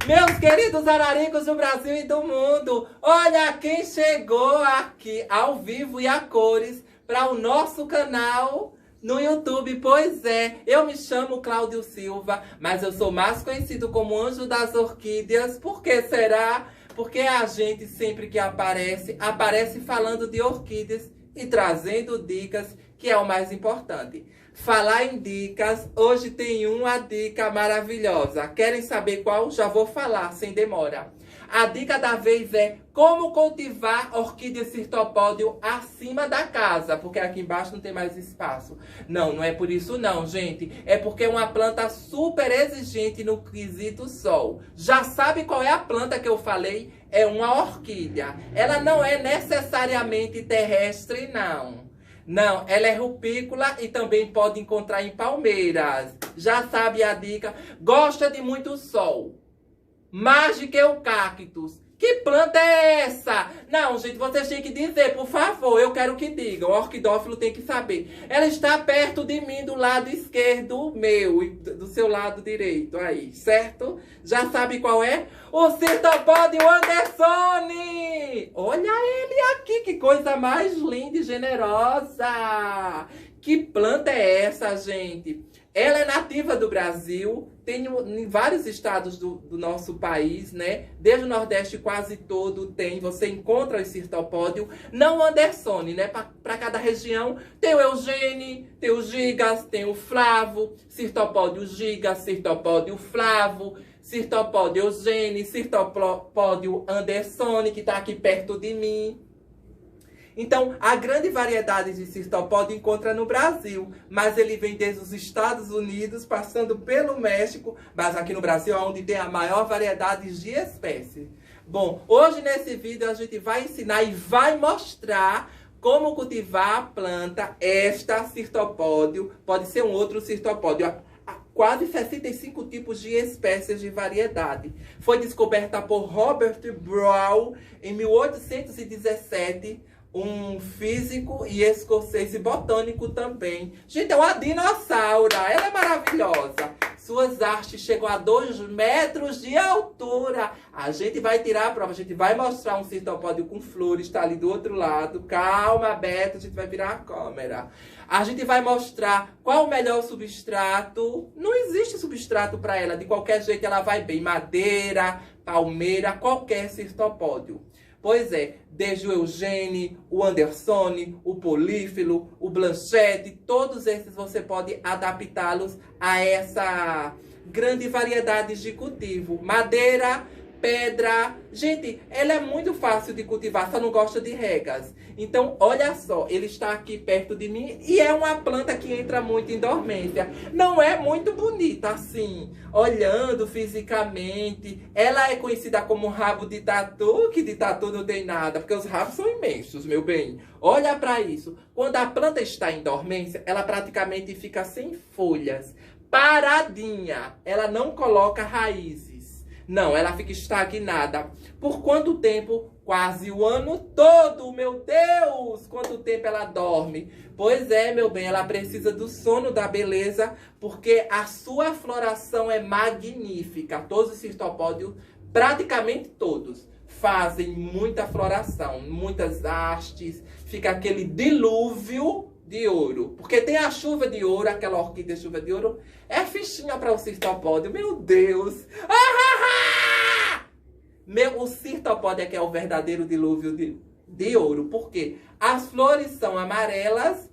Meus queridos araricos do Brasil e do mundo, olha quem chegou aqui ao vivo e a cores para o nosso canal no YouTube. Pois é, eu me chamo Cláudio Silva, mas eu sou mais conhecido como Anjo das Orquídeas. Por que será? Porque a gente sempre que aparece falando de orquídeas e trazendo dicas, que é o mais importante. Falar em dicas, hoje tem uma dica maravilhosa. Querem saber qual? Já vou falar, sem demora. A dica da vez é como cultivar orquídea cirtopódio acima da casa, porque aqui embaixo não tem mais espaço. Não é por isso não, gente. É porque é uma planta super exigente no quesito sol. Já sabe qual é a planta que eu falei? É uma orquídea. Ela não é necessariamente terrestre, não. Não, ela é rupícola e também pode encontrar em palmeiras. Já sabe a dica. Gosta de muito sol. Mais do que o cactus. Que planta é essa? Não, gente, vocês têm que dizer, por favor. Eu quero que digam. O orquidófilo tem que saber. Ela está perto de mim, do lado esquerdo meu e do seu lado direito. Aí, certo? Já sabe qual é? O Cirtopódio Andersoni! Olha ele aqui, que coisa mais linda e generosa! Que planta é essa, gente? Ela é nativa do Brasil, tem em vários estados do nosso país, né? Desde o Nordeste quase todo tem, você encontra o Cirtopódio, não o Andersoni, né? Para cada região tem o Eugênio, tem o Gigas, tem o Flavo, Cirtopódio Gigas, Cirtopódio Flavo, Cirtopódio Eugênio, Cirtopódio Andersoni, que está aqui perto de mim. Então, a grande variedade de cirtopódio encontra no Brasil, mas ele vem desde os Estados Unidos, passando pelo México, mas aqui no Brasil é onde tem a maior variedade de espécies. Bom, hoje nesse vídeo a gente vai ensinar e vai mostrar como cultivar a planta, esta cirtopódio, pode ser um outro cirtopódio. Quase 65 tipos de espécies de variedade. Foi descoberta por Robert Brown em 1817, um físico e escocês e botânico também. Gente, é uma dinossauro. Ela é maravilhosa. Suas hastes chegam a 2 metros de altura. A gente vai tirar a prova. A gente vai mostrar um cirtopódio com flores. Está ali do outro lado. Calma, Beto. A gente vai virar a câmera. A gente vai mostrar qual o melhor substrato. Não existe substrato para ela. De qualquer jeito ela vai bem. Madeira, palmeira, qualquer cirtopódio. Pois é, desde o Eugênio, o Andersoni, o Polífilo, o Blanchette, todos esses você pode adaptá-los a essa grande variedade de cultivo. Madeira, pedra. Gente, ela é muito fácil de cultivar, só não gosta de regas. Então, olha só, ele está aqui perto de mim e é uma planta que entra muito em dormência. Não é muito bonita assim, olhando fisicamente. Ela é conhecida como rabo de tatu, que de tatu não tem nada, porque os rabos são imensos, meu bem. Olha para isso. Quando a planta está em dormência, ela praticamente fica sem folhas, paradinha. Ela não coloca raízes. Não, ela fica estagnada. Por quanto tempo? Quase o ano todo, meu Deus! Quanto tempo ela dorme? Pois é, meu bem, ela precisa do sono da beleza, porque a sua floração é magnífica. Todos os cirtopódios, praticamente todos, fazem muita floração, muitas hastes, fica aquele dilúvio de ouro. Porque tem a chuva de ouro, aquela orquídea chuva de ouro, é fichinha para o cirtopódio. Meu Deus! O cirtopódio é que é o verdadeiro dilúvio de ouro. Por quê? As flores são amarelas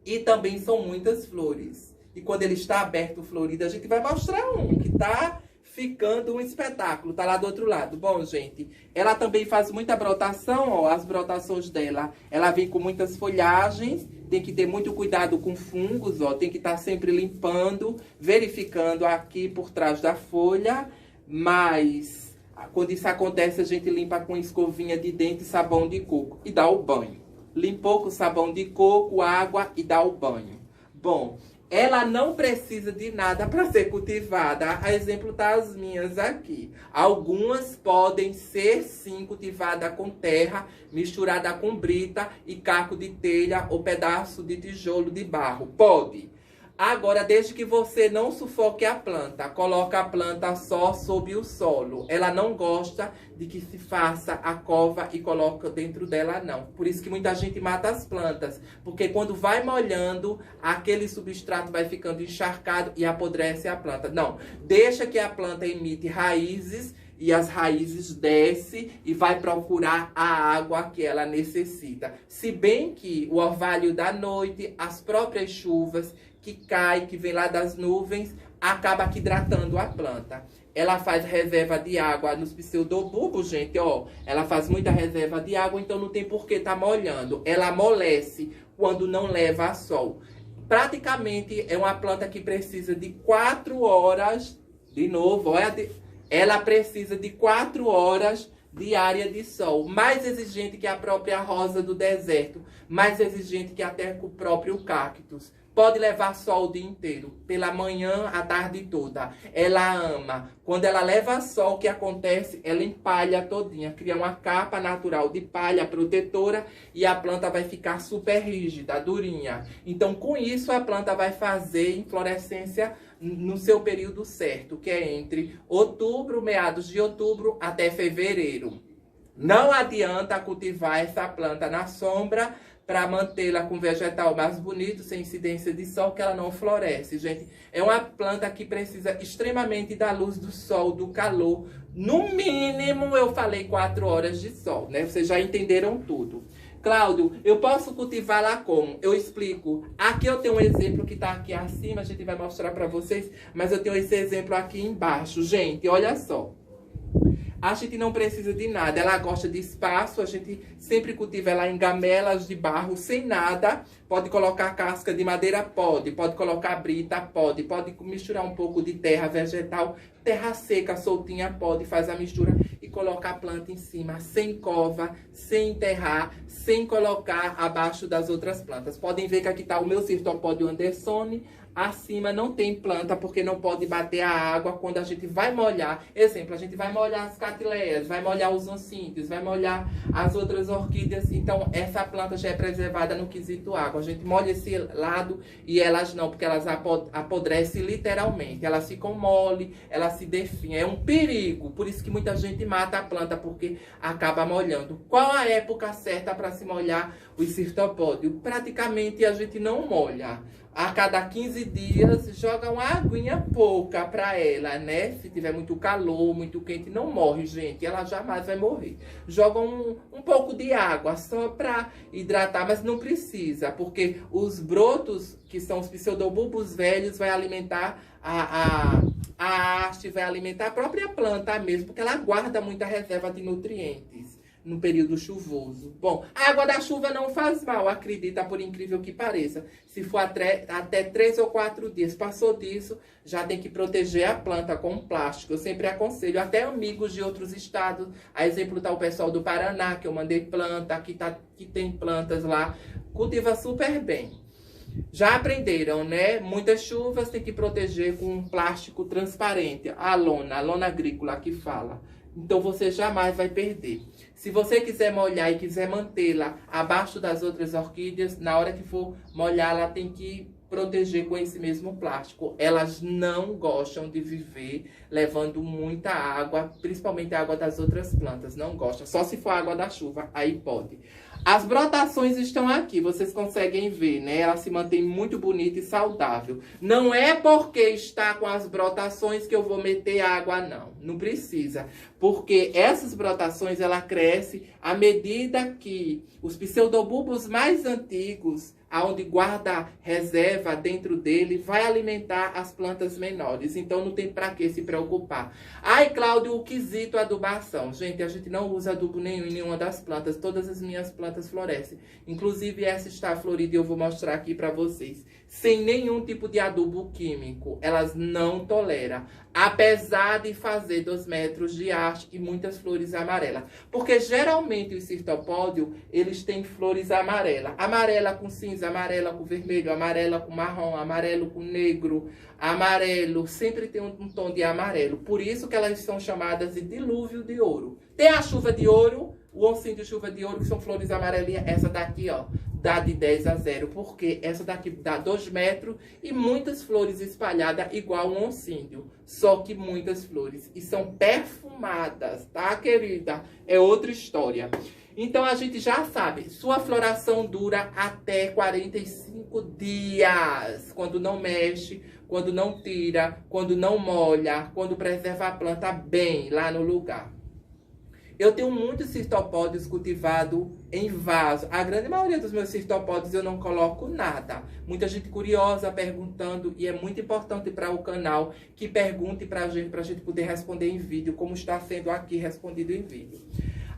e também são muitas flores. E quando ele está aberto, florido, a gente vai mostrar um que está ficando um espetáculo. Tá lá do outro lado. Bom, gente, ela também faz muita brotação, ó, as brotações dela. Ela vem com muitas folhagens, tem que ter muito cuidado com fungos, ó. Tem que estar sempre limpando, verificando aqui por trás da folha. Mas quando isso acontece, a gente limpa com escovinha de dente e sabão de coco e dá o banho. Limpou com sabão de coco, água e dá o banho. Bom, ela não precisa de nada para ser cultivada. A exemplo das minhas aqui. Algumas podem ser, sim, cultivadas com terra, misturada com brita e caco de telha ou pedaço de tijolo de barro. Pode. Agora, desde que você não sufoque a planta, coloca a planta só sob o solo. Ela não gosta de que se faça a cova e coloca dentro dela, não. Por isso que muita gente mata as plantas, porque quando vai molhando, aquele substrato vai ficando encharcado e apodrece a planta. Não, deixa que a planta emite raízes e as raízes descem e vai procurar a água que ela necessita. Se bem que o orvalho da noite, as próprias chuvas que cai, que vem lá das nuvens, acaba aqui hidratando a planta. Ela faz reserva de água nos pseudobulbos, gente, ó. Ela faz muita reserva de água, então não tem por que tá molhando. Ela amolece quando não leva a sol. Praticamente é uma planta que precisa de 4 horas, de novo, olha, ela precisa de 4 horas diária de sol. Mais exigente que a própria rosa do deserto, mais exigente que até o próprio cactus. Pode levar sol o dia inteiro, pela manhã, a tarde toda. Ela ama. Quando ela leva sol, o que acontece? Ela empalha todinha, cria uma capa natural de palha protetora e a planta vai ficar super rígida, durinha. Então, com isso, a planta vai fazer inflorescência no seu período certo, que é entre outubro, meados de outubro, até fevereiro. Não adianta cultivar essa planta na sombra, para mantê-la com vegetal mais bonito, sem incidência de sol, que ela não floresce, gente. É uma planta que precisa extremamente da luz do sol, do calor. No mínimo, eu falei 4 horas de sol, né? Vocês já entenderam tudo. Cláudio, eu posso cultivá-la como? Eu explico. Aqui eu tenho um exemplo que está aqui acima, a gente vai mostrar para vocês, mas eu tenho esse exemplo aqui embaixo. Gente, olha só. A gente não precisa de nada, ela gosta de espaço, a gente sempre cultiva ela em gamelas de barro, sem nada. Pode colocar casca de madeira? Pode colocar brita? Pode misturar um pouco de terra vegetal, terra seca, soltinha, pode, faz a mistura e colocar a planta em cima, sem cova, sem enterrar, sem colocar abaixo das outras plantas. Podem ver que aqui está o meu Cirtopódio Andersoni. Acima não tem planta, porque não pode bater a água quando a gente vai molhar. Exemplo, a gente vai molhar as catileias, vai molhar os oncídeos, vai molhar as outras orquídeas. Então, essa planta já é preservada no quesito água. A gente molha esse lado e elas não, porque elas apodrecem literalmente. Elas ficam mole, elas se definham. É um perigo. Por isso que muita gente mata a planta, porque acaba molhando. Qual a época certa para se molhar o Cirtopódio? Praticamente a gente não molha. A cada 15 dias, joga uma aguinha pouca para ela, né? Se tiver muito calor, muito quente, não morre, gente. Ela jamais vai morrer. Joga um pouco de água só para hidratar, mas não precisa, porque os brotos, que são os pseudobulbos velhos, vai alimentar a haste, vai alimentar a própria planta mesmo, porque ela guarda muita reserva de nutrientes no período chuvoso. Bom, a água da chuva não faz mal, acredita, por incrível que pareça. Se for até 3 ou 4 dias, passou disso, já tem que proteger a planta com plástico. Eu sempre aconselho, até amigos de outros estados, a exemplo tá o pessoal do Paraná, que eu mandei planta, que tem plantas lá, cultiva super bem. Já aprenderam, né? Muitas chuvas tem que proteger com um plástico transparente, a lona agrícola que fala. Então, você jamais vai perder. Se você quiser molhar e quiser mantê-la abaixo das outras orquídeas, na hora que for molhar, ela tem que proteger com esse mesmo plástico. Elas não gostam de viver levando muita água, principalmente a água das outras plantas. Não gostam. Só se for água da chuva, aí pode. As brotações estão aqui, vocês conseguem ver, né? Ela se mantém muito bonita e saudável. Não é porque está com as brotações que eu vou meter água, não. Não precisa. Porque essas brotações, ela cresce à medida que os pseudobulbos mais antigos, aonde guarda reserva dentro dele, vai alimentar as plantas menores. Então, não tem para que se preocupar. Ai, Cláudio, o quesito adubação. Gente, a gente não usa adubo nenhum em nenhuma das plantas. Todas as minhas plantas florescem. Inclusive, essa está florida e eu vou mostrar aqui para vocês. Sem nenhum tipo de adubo químico. Elas não toleram. Apesar de fazer 2 metros de haste e muitas flores amarelas. Porque geralmente os Cirtopódio, eles têm flores amarelas. Amarela com cinza, amarela com vermelho, amarela com marrom, amarelo com negro, amarelo. Sempre tem um tom de amarelo. Por isso que elas são chamadas de dilúvio de ouro. Tem a chuva de ouro, O oncinho de chuva de ouro, que são flores amarelinhas, essa daqui, ó, dá de 10 a 0, porque essa daqui dá 2 metros e muitas flores espalhadas igual um oncinho, só que muitas flores. E são perfumadas, tá, querida? É outra história. Então, a gente já sabe, sua floração dura até 45 dias, quando não mexe, quando não tira, quando não molha, quando preserva a planta bem lá no lugar. Eu tenho muitos cirtopódios cultivados em vaso. A grande maioria dos meus cirtopódios eu não coloco nada. Muita gente curiosa perguntando, e é muito importante para o canal que pergunte para a gente poder responder em vídeo, como está sendo aqui respondido em vídeo.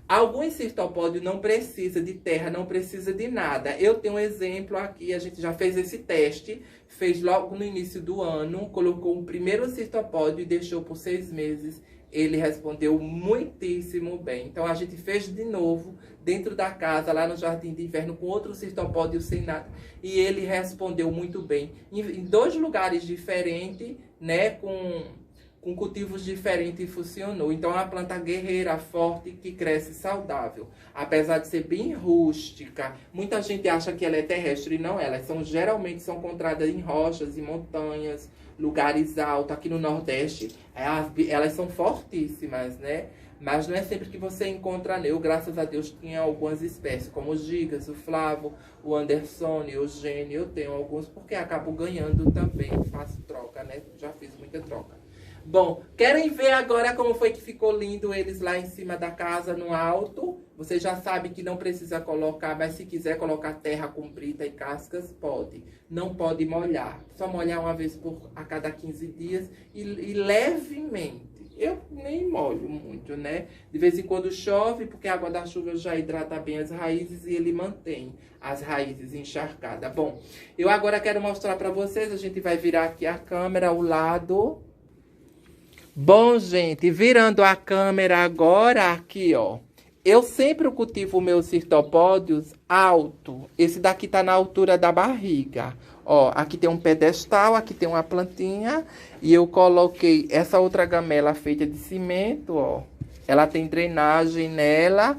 Alguns cirtopódios não precisa de terra, não precisa de nada. Eu tenho um exemplo aqui, a gente já fez esse teste, fez logo no início do ano, colocou o primeiro cirtopódio e deixou por 6 meses. Ele respondeu muitíssimo bem. Então, a gente fez de novo, dentro da casa, lá no Jardim de Inverno, com outro cirtopódio sem nada. E ele respondeu muito bem. Em 2 lugares diferentes, né, com cultivos diferentes, funcionou. Então, é uma planta guerreira, forte, que cresce saudável. Apesar de ser bem rústica, muita gente acha que ela é terrestre, e não, elas geralmente são encontradas em rochas, em montanhas, lugares altos. Aqui no Nordeste, elas são fortíssimas, né? Mas não é sempre que você encontra, né? Eu, graças a Deus, tinha algumas espécies, como o Gigas, o Flavo, o Anderson, o Eugênio. Eu tenho alguns porque acabo ganhando também, faço troca, né? Já fiz muita troca. Bom, querem ver agora como foi que ficou lindo eles lá em cima da casa, no alto? Você já sabe que não precisa colocar, mas se quiser colocar terra comprida e cascas, pode. Não pode molhar. Só molhar uma vez a cada 15 dias e levemente. Eu nem molho muito, né? De vez em quando chove, porque a água da chuva já hidrata bem as raízes e ele mantém as raízes encharcadas. Bom, eu agora quero mostrar para vocês, a gente vai virar aqui a câmera ao lado. Bom, gente, virando a câmera agora aqui, ó. Eu sempre cultivo meus cirtopódios alto. Esse daqui tá na altura da barriga. Ó, aqui tem um pedestal, aqui tem uma plantinha. E eu coloquei essa outra gamela feita de cimento, ó. Ela tem drenagem nela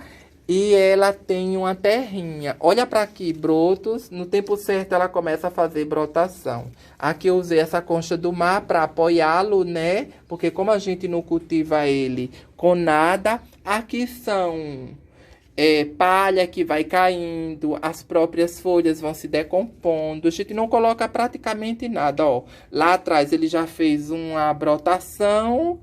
e ela tem uma terrinha. Olha para aqui, brotos. No tempo certo ela começa a fazer brotação. Aqui eu usei essa concha do mar para apoiá-lo, né? Porque como a gente não cultiva ele com nada, aqui são palha que vai caindo, as próprias folhas vão se decompondo. A gente não coloca praticamente nada, ó. Lá atrás ele já fez uma brotação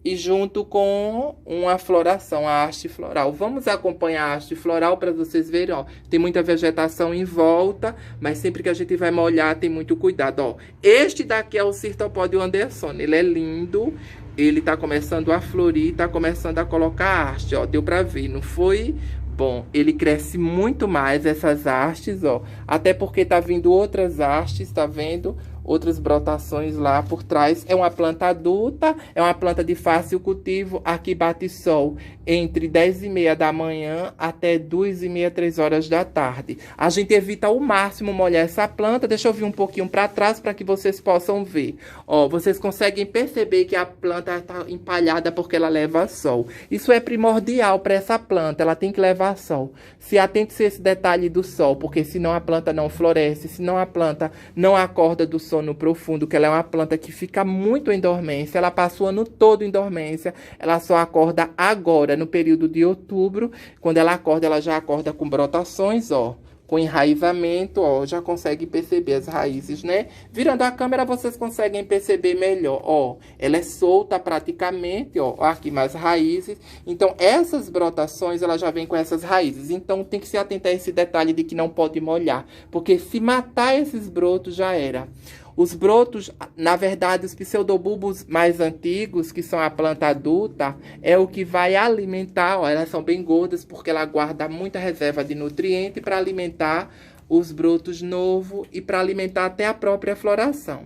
e junto com uma floração, a haste floral. Vamos acompanhar a haste floral para vocês verem, ó. Tem muita vegetação em volta, mas sempre que a gente vai molhar, tem muito cuidado, ó. Este daqui é o Cirtopódio Anderson. Ele é lindo, ele tá começando a florir, tá começando a colocar a haste, ó. Deu para ver, não foi? Bom, ele cresce muito mais, essas hastes, ó. Até porque tá vindo outras hastes, tá vendo? Outras brotações lá por trás. É uma planta adulta, é uma planta de fácil cultivo. Aqui bate sol entre 10h30 da manhã até 2h30, 3 horas da tarde. A gente evita ao máximo molhar essa planta. Deixa eu vir um pouquinho para trás para que vocês possam ver. Ó, vocês conseguem perceber que a planta está empalhada porque ela leva sol. Isso é primordial para essa planta, ela tem que levar sol. Se atente-se a esse detalhe do sol, porque senão a planta não floresce, senão a planta não acorda do sono profundo, que ela é uma planta que fica muito em dormência, ela passa o ano todo em dormência, ela só acorda agora, no período de outubro. Quando ela acorda, ela já acorda com brotações, ó, com enraizamento, ó, já consegue perceber as raízes, né? Virando a câmera, vocês conseguem perceber melhor, ó, ela é solta praticamente, ó, aqui mais raízes. Então, essas brotações, ela já vem com essas raízes. Então, tem que se atentar a esse detalhe de que não pode molhar, porque se matar esses brotos, já era. Os brotos, na verdade, os pseudobulbos mais antigos, que são a planta adulta, é o que vai alimentar, ó, elas são bem gordas porque ela guarda muita reserva de nutriente para alimentar os brotos novos e para alimentar até a própria floração.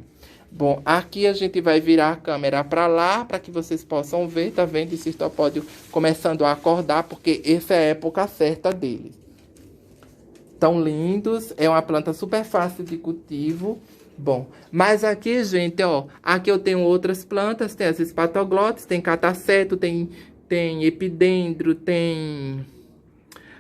Bom, aqui a gente vai virar a câmera para lá, para que vocês possam ver, tá vendo? Esse cirtopódio começando a acordar, porque essa é a época certa deles. Tão lindos, é uma planta super fácil de cultivo. Bom, mas aqui, gente, ó, aqui eu tenho outras plantas, tem as espatoglotes, tem cataceto, tem epidendro, tem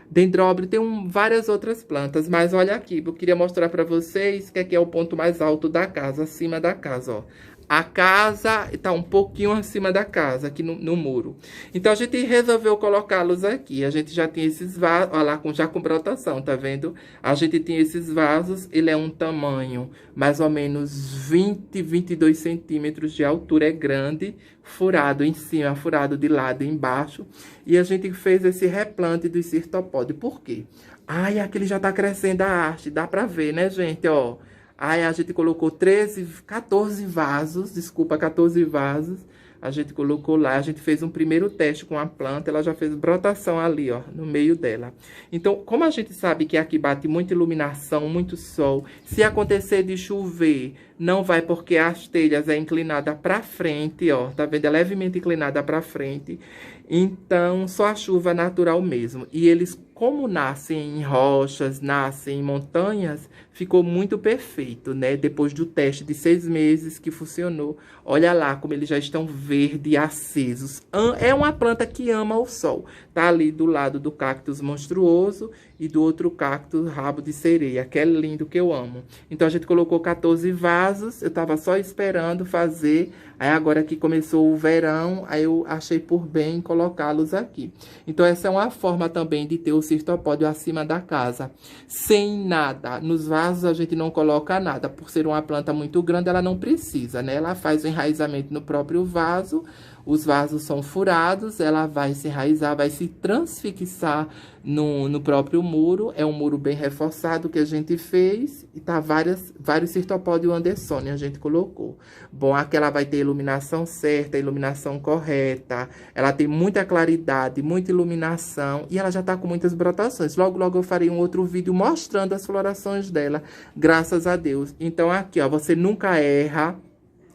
Dendróbio, tem várias outras plantas, mas olha aqui, eu queria mostrar para vocês que aqui é o ponto mais alto da casa, acima da casa, ó. A casa está um pouquinho acima da casa, aqui no muro. Então, a gente resolveu colocá-los aqui. A gente já tem esses vasos, olha lá, já com brotação, tá vendo? A gente tem esses vasos, ele é um tamanho mais ou menos 20, 22 centímetros de altura, é grande, furado em cima, furado de lado e embaixo. E a gente fez esse replante do cirtopode. Por quê? Ai, aqui ele já tá crescendo a haste, dá pra ver, né, gente, ó. Aí a gente colocou 14 vasos, desculpa, 14 vasos. A gente colocou lá, a gente fez um primeiro teste com a planta, ela já fez brotação ali, ó, no meio dela. Então, como a gente sabe que aqui bate muita iluminação, muito sol, se acontecer de chover, não vai porque as telhas é inclinada para frente, ó, tá vendo? É levemente inclinada para frente. Então, só a chuva natural mesmo. E eles, como nascem em rochas, nascem em montanhas, ficou muito perfeito, né? Depois do teste de 6 meses que funcionou. Olha lá como eles já estão verde e acesos. É uma planta que ama o sol. Tá ali do lado do cactus monstruoso e do outro cactus rabo de sereia, que é lindo, que eu amo. Então, a gente colocou 14 vasos. Eu tava só esperando fazer. Aí, agora que começou o verão, aí eu achei por bem colocá-los aqui. Então, essa é uma forma também de ter o cirtopódio acima da casa. Sem nada. Nos vasos, a gente não coloca nada. Por ser uma planta muito grande, ela não precisa, né? Ela faz o enraizamento no próprio vaso. Os vasos são furados, ela vai se enraizar, vai se transfixar no próprio muro. É um muro bem reforçado que a gente fez. E tá vários cirtopódio Andersoni a gente colocou. Bom, aqui ela vai ter iluminação certa, iluminação correta. Ela tem muita claridade, muita iluminação. E ela já tá com muitas brotações. Logo, logo eu farei um outro vídeo mostrando as florações dela. Graças a Deus. Então aqui, ó, você nunca erra.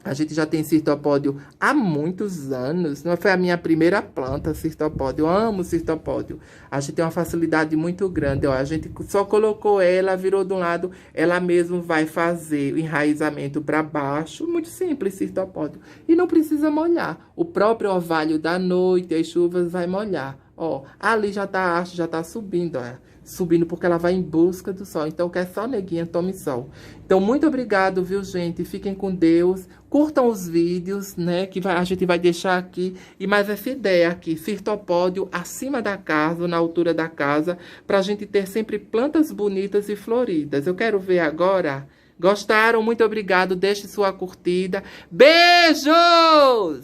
A gente já tem cirtopódio há muitos anos. Não foi a minha primeira planta, cirtopódio. Eu amo cirtopódio. A gente tem uma facilidade muito grande. Ó. A gente só colocou ela, virou de um lado, ela mesmo vai fazer o enraizamento para baixo. Muito simples, cirtopódio. E não precisa molhar. O próprio orvalho da noite, as chuvas, vai molhar. Ó, ali já tá a haste, já tá subindo, ó. Subindo porque ela vai em busca do sol. Então, quer só, neguinha, tome sol. Então, muito obrigado, viu, gente? Fiquem com Deus. Curtam os vídeos, né? Que a gente vai deixar aqui. E mais essa ideia aqui, cirtopódio acima da casa, na altura da casa, pra gente ter sempre plantas bonitas e floridas. Eu quero ver agora. Gostaram? Muito obrigado. Deixe sua curtida. Beijos!